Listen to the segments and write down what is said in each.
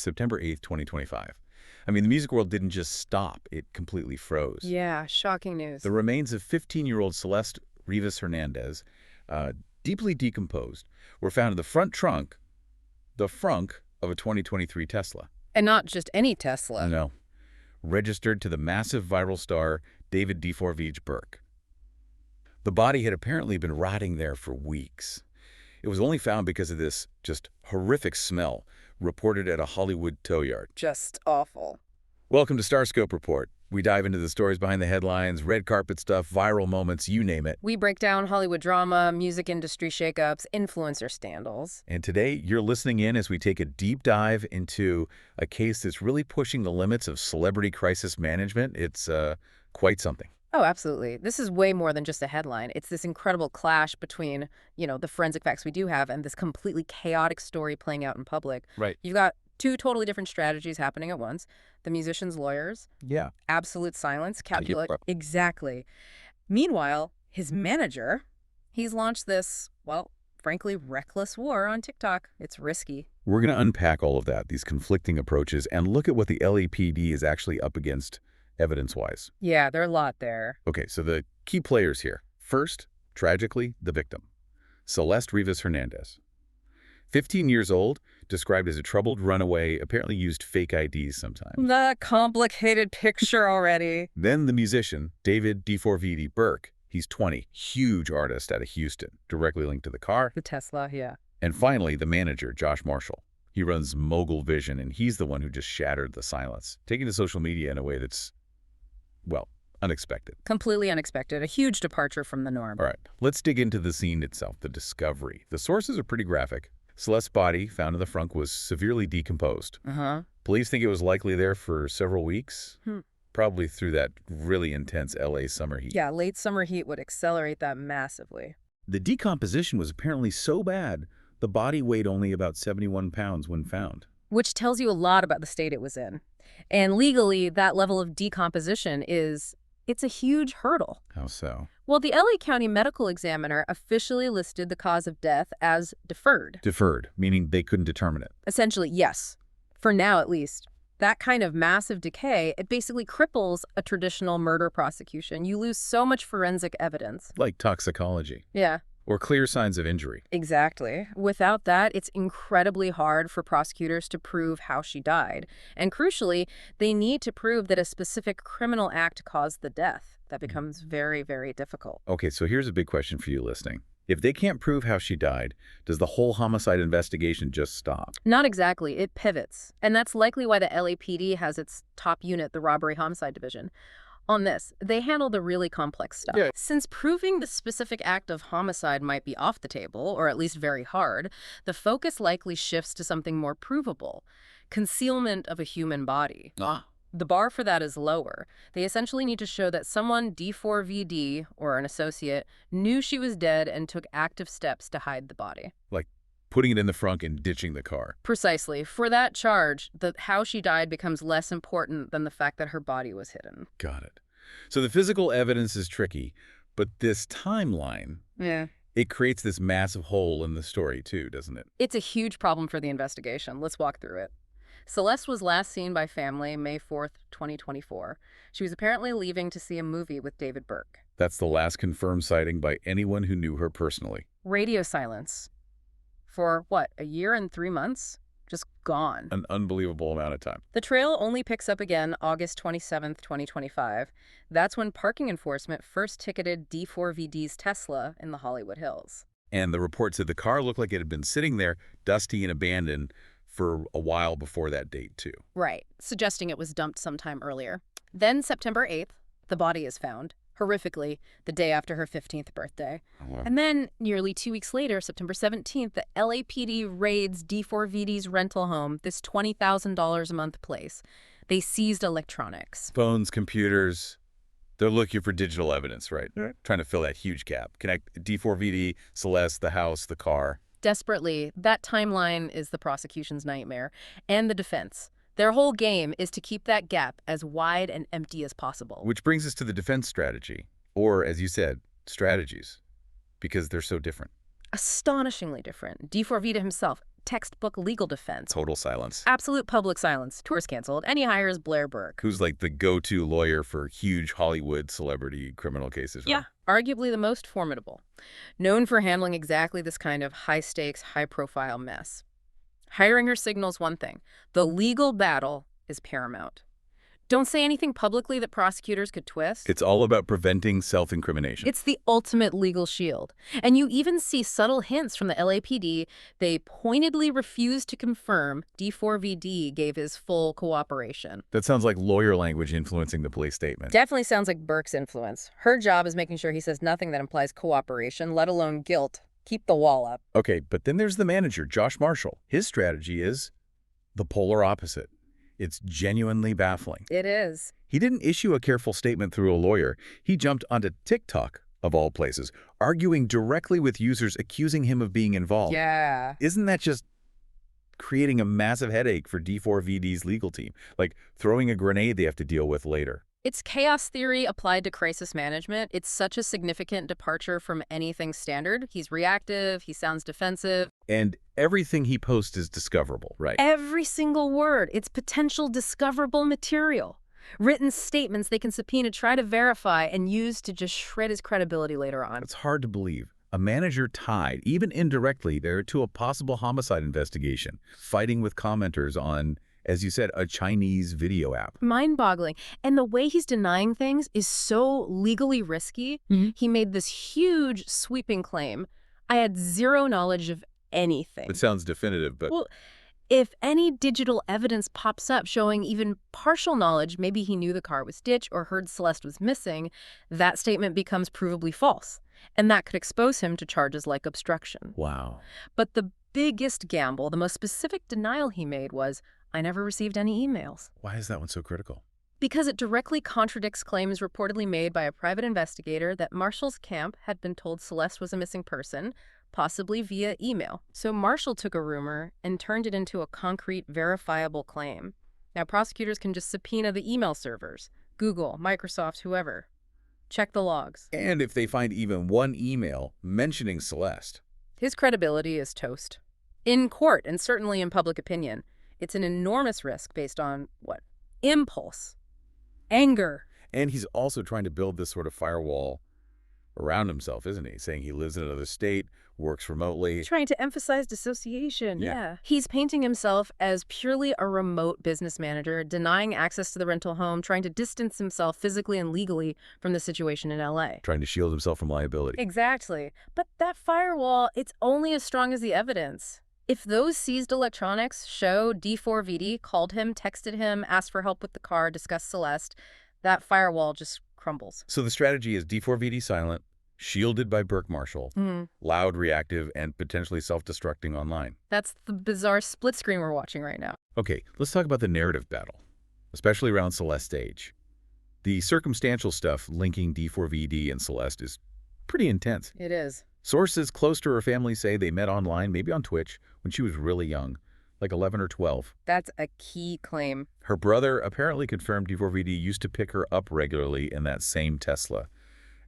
September 8th, 2025. I mean, the music world didn't just stop, it completely froze. Yeah, shocking news. The remains of 15-year-old Celeste Rivas Hernandez, deeply decomposed, were found in the frunk of a 2023 Tesla. And not just any Tesla. No. Registered to the massive viral star David D4vd Burke. The body had apparently been rotting there for weeks. It was only found because of this just horrific smell reported at a Hollywood tow yard. Just awful. Welcome to Starscope Report. We dive into the stories behind the headlines, red carpet stuff, viral moments, you name it. We break down Hollywood drama, music industry shakeups, influencer scandals. And today, you're listening in as we take a deep dive into a case that's really pushing the limits of celebrity crisis management. It's quite something. Oh, absolutely. This is way more than just a headline. It's this incredible clash between, the forensic facts we do have and this completely chaotic story playing out in public. Right. You've got two totally different strategies happening at once. The musician's lawyers. Yeah. Absolute silence. Calculate. Yep. Exactly. Meanwhile, his manager, he's launched this, well, frankly, reckless war on TikTok. It's risky. We're going to unpack all of that, these conflicting approaches, and look at what the LAPD is actually up against evidence-wise. Yeah, there are a lot there. Okay, so the key players here. First, tragically, the victim, Celeste Rivas Hernandez. 15 years old, described as a troubled runaway, apparently used fake IDs sometimes. That complicated picture already. Then the musician, David D4vd Burke. He's 20, huge artist out of Houston, directly linked to the car. The Tesla, yeah. And finally, the manager, Josh Marshall. He runs Mogul Vision, and he's the one who just shattered the silence, taking to social media in a way that's, well, unexpected. Completely unexpected. A huge departure from the norm. All right, let's dig into the scene itself, the discovery. The sources are pretty graphic. Celeste's body, found in the frunk, was severely decomposed. Police think it was likely there for several weeks, probably through that really intense LA summer heat. Yeah, late summer heat would accelerate that massively. The decomposition was apparently so bad, the body weighed only about 71 pounds when found. Which tells you a lot about the state it was in. And legally, that level of decomposition it's a huge hurdle. How so? Well, the LA County Medical Examiner officially listed the cause of death as deferred. Deferred, meaning they couldn't determine it. Essentially, yes. For now, at least. That kind of massive decay, it basically cripples a traditional murder prosecution. You lose so much forensic evidence. Like toxicology. Yeah. Or clear signs of injury. Exactly. Without that, it's incredibly hard for prosecutors to prove how she died. And crucially, they need to prove that a specific criminal act caused the death. That becomes very, very difficult. Okay, so here's a big question for you listening. If they can't prove how she died, does the whole homicide investigation just stop? Not exactly. It pivots. And that's likely why the LAPD has its top unit, the Robbery Homicide Division. On this, they handle the really complex stuff. Yeah. Since proving the specific act of homicide might be off the table, or at least very hard, the focus likely shifts to something more provable: concealment of a human body. The bar for that is lower. They essentially need to show that someone, D4vd, or an associate, knew she was dead and took active steps to hide the body. Like putting it in the frunk and ditching the car. Precisely. For that charge, how she died becomes less important than the fact that her body was hidden. Got it. So the physical evidence is tricky, but this timeline, it creates this massive hole in the story too, doesn't it? It's a huge problem for the investigation. Let's walk through it. Celeste was last seen by family May 4th, 2024. She was apparently leaving to see a movie with David Burke. That's the last confirmed sighting by anyone who knew her personally. Radio silence. For, what, a year and 3 months? Just gone. An unbelievable amount of time. The trail only picks up again August 27th, 2025. That's when parking enforcement first ticketed D4vd's Tesla in the Hollywood Hills. And the report said the car looked like it had been sitting there, dusty and abandoned, for a while before that date, too. Right, suggesting it was dumped sometime earlier. Then September 8th, the body is found, horrifically, the day after her 15th birthday. Oh, wow. And then, nearly 2 weeks later, September 17th, the LAPD raids D4vd's rental home, this $20,000 a month place. They seized electronics. Phones, computers. They're looking for digital evidence, right? Trying to fill that huge gap. Connect D4vd, Celeste, the house, the car. Desperately, that timeline is the prosecution's nightmare, and the defense. Their whole game is to keep that gap as wide and empty as possible. Which brings us to the defense strategy, or, as you said, strategies, because they're so different. Astonishingly different. D4vd himself, textbook legal defense. Total silence. Absolute public silence. Tours canceled, and he hires Blair Burke. Who's like the go-to lawyer for huge Hollywood celebrity criminal cases, right? Yeah, arguably the most formidable. Known for handling exactly this kind of high-stakes, high-profile mess. Hiring her signals one thing. The legal battle is paramount. Don't say anything publicly that prosecutors could twist. It's all about preventing self-incrimination. It's the ultimate legal shield. And you even see subtle hints from the LAPD. They pointedly refuse to confirm D4vd gave his full cooperation. That sounds like lawyer language influencing the police statement. Definitely sounds like Burke's influence. Her job is making sure he says nothing that implies cooperation, let alone guilt. Keep the wall up. Okay, but then there's the manager, Josh Marshall. His strategy is the polar opposite. It's genuinely baffling. It is. He didn't issue a careful statement through a lawyer. He jumped onto TikTok, of all places, arguing directly with users accusing him of being involved. Yeah. Isn't that just creating a massive headache for D4vd's legal team? Like throwing a grenade they have to deal with later. It's chaos theory applied to crisis management. It's such a significant departure from anything standard. He's reactive, he sounds defensive. And everything he posts is discoverable, right? Every single word. It's potential discoverable material. Written statements they can subpoena, try to verify, and use to just shred his credibility later on. It's hard to believe. A manager tied, even indirectly, there to a possible homicide investigation, fighting with commenters on, as you said, a Chinese video app. Mind-boggling. And the way he's denying things is so legally risky. He made this huge, sweeping claim. I had zero knowledge of anything. It sounds definitive, but... Well, if any digital evidence pops up showing even partial knowledge, maybe he knew the car was ditched or heard Celeste was missing, that statement becomes provably false. And that could expose him to charges like obstruction. Wow. But the biggest gamble, the most specific denial he made was, I never received any emails. Why is that one so critical? Because it directly contradicts claims reportedly made by a private investigator that Marshall's camp had been told Celeste was a missing person, possibly via email. So Marshall took a rumor and turned it into a concrete, verifiable claim. Now prosecutors can just subpoena the email servers, Google, Microsoft, whoever. Check the logs. And if they find even one email mentioning Celeste, his credibility is toast. In court, and certainly in public opinion, it's an enormous risk based on, what? Impulse. Anger. And he's also trying to build this sort of firewall around himself, isn't he? Saying he lives in another state, works remotely. Trying to emphasize dissociation, Yeah. He's painting himself as purely a remote business manager, denying access to the rental home, trying to distance himself physically and legally from the situation in LA. Trying to shield himself from liability. Exactly. But that firewall, it's only as strong as the evidence. If those seized electronics show D4vd called him, texted him, asked for help with the car, discussed Celeste, that firewall just crumbles. So the strategy is D4vd silent, shielded by Burke Marshall, loud, reactive, and potentially self-destructing online. That's the bizarre split screen we're watching right now. Okay, let's talk about the narrative battle, especially around Celeste's age. The circumstantial stuff linking D4vd and Celeste is pretty intense. It is. Sources close to her family say they met online, maybe on Twitch, when she was really young, like 11 or 12. That's a key claim. Her brother apparently confirmed D4vd used to pick her up regularly in that same Tesla.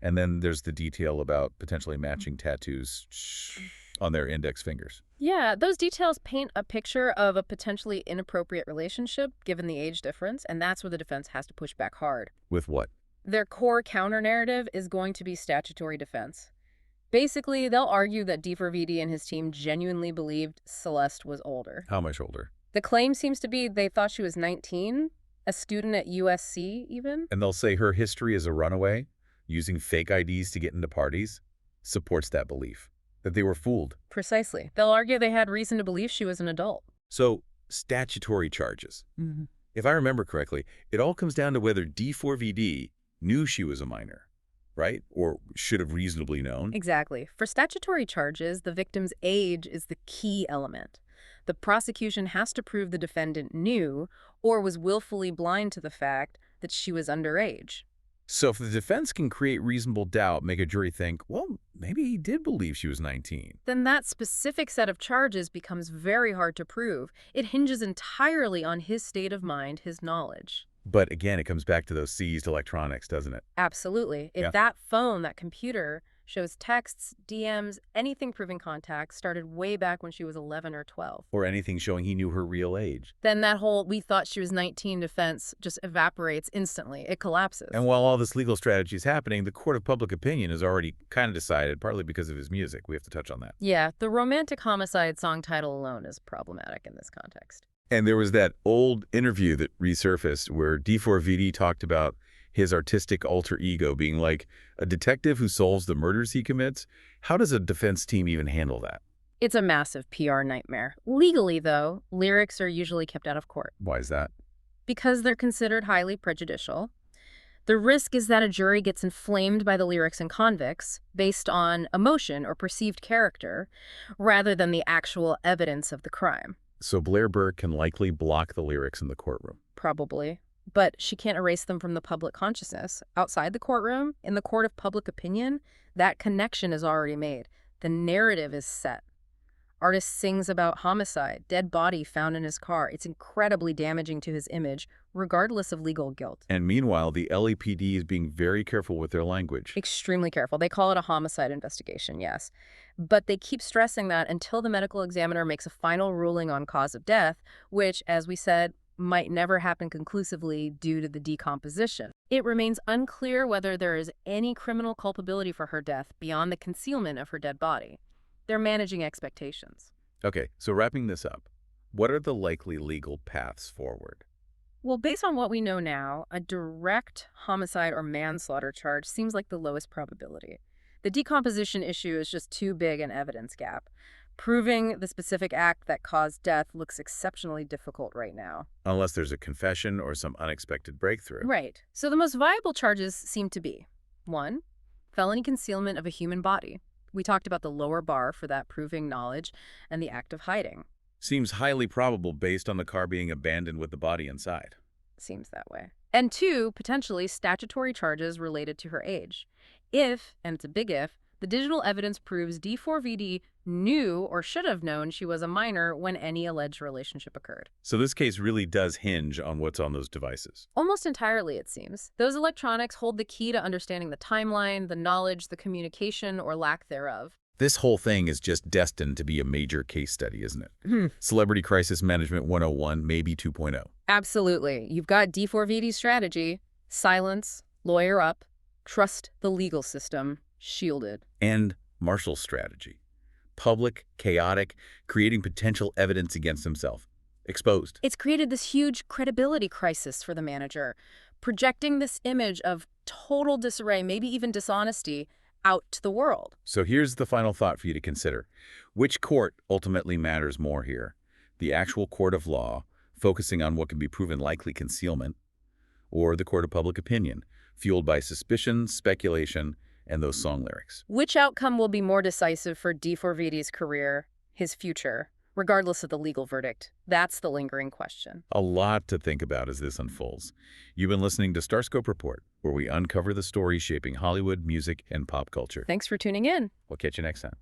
And then there's the detail about potentially matching tattoos on their index fingers. Yeah, those details paint a picture of a potentially inappropriate relationship given the age difference, and that's where the defense has to push back hard. With what? Their core counter-narrative is going to be statutory defense. Basically, they'll argue that D4vd and his team genuinely believed Celeste was older. How much older? The claim seems to be they thought she was 19, a student at USC even. And they'll say her history as a runaway, using fake IDs to get into parties, supports that belief, that they were fooled. Precisely. They'll argue they had reason to believe she was an adult. So, statutory charges. If I remember correctly, it all comes down to whether D4vd knew she was a minor, right? Or should have reasonably known. Exactly. For statutory charges, the victim's age is the key element. The prosecution has to prove the defendant knew or was willfully blind to the fact that she was underage. So if the defense can create reasonable doubt, make a jury think, well, maybe he did believe she was 19. Then that specific set of charges becomes very hard to prove. It hinges entirely on his state of mind, his knowledge. But again, it comes back to those seized electronics, doesn't it? Absolutely. If Yeah. that phone, that computer, shows texts, DMs, anything proving contact started way back when she was 11 or 12. Or anything showing he knew her real age. Then that whole "we thought she was 19" defense just evaporates instantly. It collapses. And while all this legal strategy is happening, the court of public opinion has already kind of decided, partly because of his music. We have to touch on that. Yeah, the romantic homicide song title alone is problematic in this context. And there was that old interview that resurfaced where D4vd talked about his artistic alter ego being like a detective who solves the murders he commits. How does a defense team even handle that? It's a massive PR nightmare. Legally, though, lyrics are usually kept out of court. Why is that? Because they're considered highly prejudicial. The risk is that a jury gets inflamed by the lyrics and convicts based on emotion or perceived character rather than the actual evidence of the crime. So Blair Burke can likely block the lyrics in the courtroom. Probably. But she can't erase them from the public consciousness. Outside the courtroom, in the court of public opinion, that connection is already made. The narrative is set. Artist sings about homicide, dead body found in his car. It's incredibly damaging to his image, regardless of legal guilt. And meanwhile, the LAPD is being very careful with their language. Extremely careful. They call it a homicide investigation, yes. But they keep stressing that until the medical examiner makes a final ruling on cause of death, which, as we said, might never happen conclusively due to the decomposition. It remains unclear whether there is any criminal culpability for her death beyond the concealment of her dead body. They're managing expectations. Okay, so wrapping this up, what are the likely legal paths forward? Well, based on what we know now, a direct homicide or manslaughter charge seems like the lowest probability. The decomposition issue is just too big an evidence gap. Proving the specific act that caused death looks exceptionally difficult right now. Unless there's a confession or some unexpected breakthrough. Right. So the most viable charges seem to be 1. Felony concealment of a human body. We talked about the lower bar for that proving knowledge and the act of hiding. Seems highly probable based on the car being abandoned with the body inside. Seems that way. And 2, potentially statutory charges related to her age. If, and it's a big if, the digital evidence proves D4vd knew or should have known she was a minor when any alleged relationship occurred. So this case really does hinge on what's on those devices. Almost entirely, it seems. Those electronics hold the key to understanding the timeline, the knowledge, the communication, or lack thereof. This whole thing is just destined to be a major case study, isn't it? Celebrity Crisis Management 101, maybe 2.0. Absolutely. You've got D4vd's strategy: silence, lawyer up, trust the legal system, shielded. And Marshall's strategy: public, chaotic, creating potential evidence against himself. Exposed. It's created this huge credibility crisis for the manager, projecting this image of total disarray, maybe even dishonesty, out to the world. So here's the final thought for you to consider. Which court ultimately matters more here? The actual court of law, focusing on what can be proven likely concealment, or the court of public opinion, fueled by suspicion, speculation, and those song lyrics? Which outcome will be more decisive for D4vd's career, his future, regardless of the legal verdict? That's the lingering question. A lot to think about as this unfolds. You've been listening to Starscope Report, where we uncover the stories shaping Hollywood, music, and pop culture. Thanks for tuning in. We'll catch you next time.